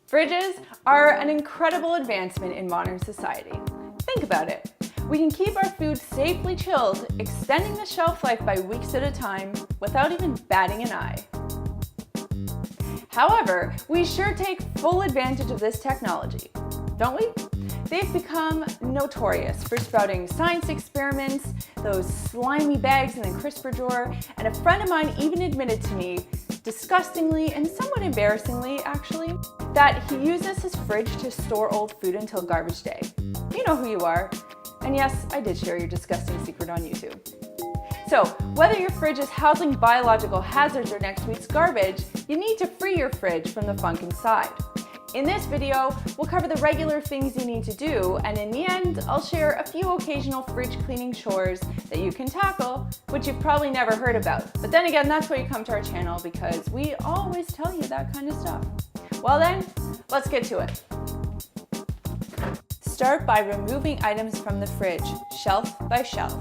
Fridges are an incredible advancement in modern society. Think about it. We can keep our food safely chilled, extending the shelf life by weeks at a time without even batting an eye. However, we sure take full advantage of this technology, don't we? They've become notorious for sprouting science experiments, those slimy bags in the crisper drawer, and a friend of mine even admitted to me, disgustingly and somewhat embarrassingly actually, that he uses his fridge to store old food until garbage day. You know who you are. And yes, I did share your disgusting secret on YouTube. So, whether your fridge is housing biological hazards or next week's garbage, you need to free your fridge from the funk inside. In this video, we'll cover the regular things you need to do, and in the end, I'll share a few occasional fridge cleaning chores that you can tackle, which you've probably never heard about. But then again, that's why you come to our channel, because we always tell you that kind of stuff. Well then, let's get to it. Start by removing items from the fridge, shelf by shelf.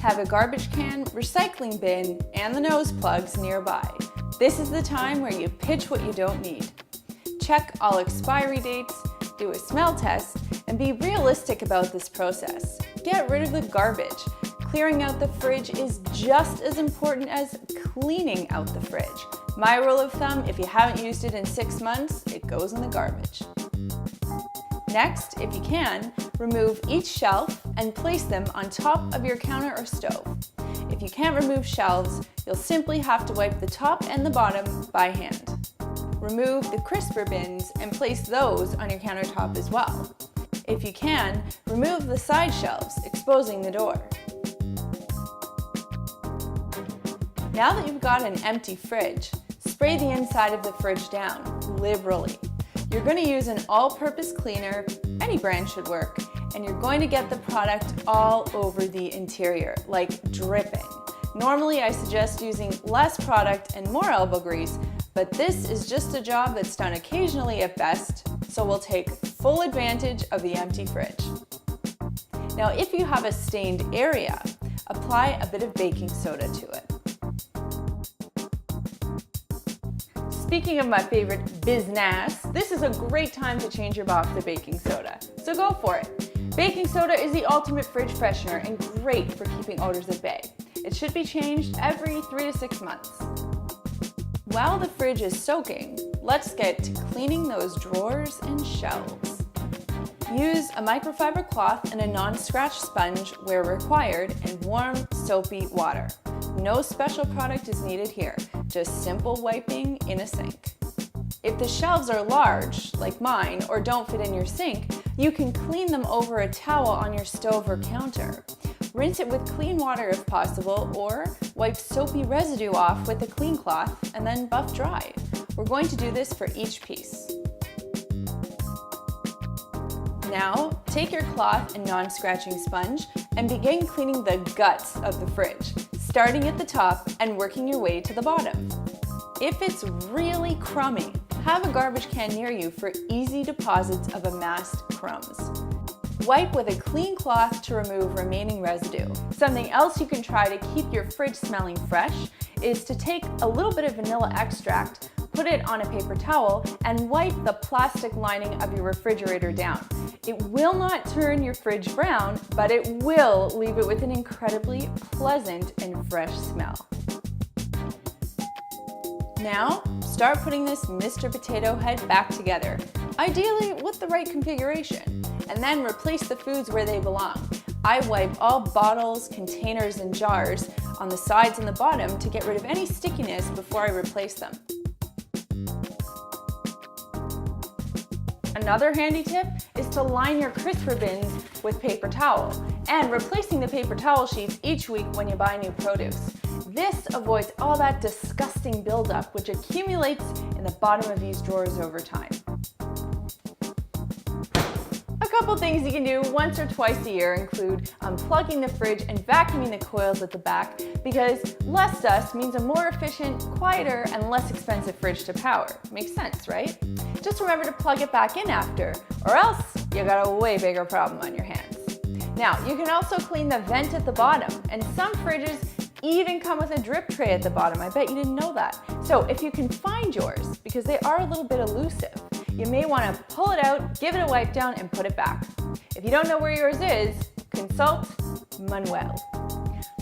Have a garbage can, recycling bin, and the nose plugs nearby. This is the time where you pitch what you don't need. Check all expiry dates, do a smell test, and be realistic about this process. Get rid of the garbage. Clearing out the fridge is just as important as cleaning out the fridge. My rule of thumb, if you haven't used it in 6 months, it goes in the garbage. Next, if you can, remove each shelf and place them on top of your counter or stove. If you can't remove shelves, you'll simply have to wipe the top and the bottom by hand. Remove the crisper bins and place those on your countertop as well. If you can, remove the side shelves, exposing the door. Now that you've got an empty fridge, spray the inside of the fridge down liberally. You're going to use an all-purpose cleaner, any brand should work, and you're going to get the product all over the interior, like dripping. Normally I suggest using less product and more elbow grease, but this is just a job that's done occasionally at best, so we'll take full advantage of the empty fridge. Now if you have a stained area, apply a bit of baking soda to it. Speaking of my favorite business, this is a great time to change your box of baking soda, so go for it. Baking soda is the ultimate fridge freshener and great for keeping odors at bay. It should be changed every 3 to 6 months. While the fridge is soaking, let's get to cleaning those drawers and shelves. Use a microfiber cloth and a non-scratch sponge where required and warm, soapy water. No special product is needed here, just simple wiping in a sink. If the shelves are large, like mine, or don't fit in your sink, you can clean them over a towel on your stove or counter. Rinse it with clean water if possible, or wipe soapy residue off with a clean cloth and then buff dry. We're going to do this for each piece. Now, take your cloth and non-scratching sponge and begin cleaning the guts of the fridge, starting at the top and working your way to the bottom. If it's really crummy, have a garbage can near you for easy deposits of amassed crumbs. Wipe with a clean cloth to remove remaining residue. Something else you can try to keep your fridge smelling fresh is to take a little bit of vanilla extract, put it on a paper towel, and wipe the plastic lining of your refrigerator down. It will not turn your fridge brown, but it will leave it with an incredibly pleasant and fresh smell. Now, start putting this Mr. Potato Head back together, ideally with the right configuration, and then replace the foods where they belong. I wipe all bottles, containers, and jars on the sides and the bottom to get rid of any stickiness before I replace them. Another handy tip is to line your crisper bins with paper towel and replacing the paper towel sheets each week when you buy new produce. This avoids all that disgusting buildup which accumulates in the bottom of these drawers over time. A couple things you can do once or twice a year include unplugging the fridge and vacuuming the coils at the back, because less dust means a more efficient, quieter, and less expensive fridge to power. Makes sense, right? Just remember to plug it back in after, or else you got a way bigger problem on your hands. Now, you can also clean the vent at the bottom, and some fridges even come with a drip tray at the bottom. I bet you didn't know that. So if you can find yours, because they are a little bit elusive, you may want to pull it out, give it a wipe down, and put it back. If you don't know where yours is, consult Manuel.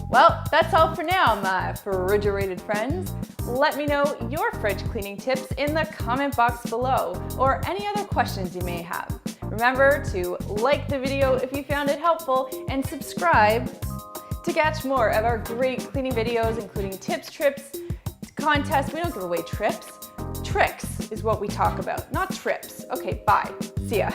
Well, that's all for now, my refrigerated friends. Let me know your fridge cleaning tips in the comment box below, or any other questions you may have. Remember to like the video if you found it helpful, and subscribe to catch more of our great cleaning videos, including tips, trips, contests. We don't give away trips. Tricks is what we talk about, not trips. Okay, bye. See ya.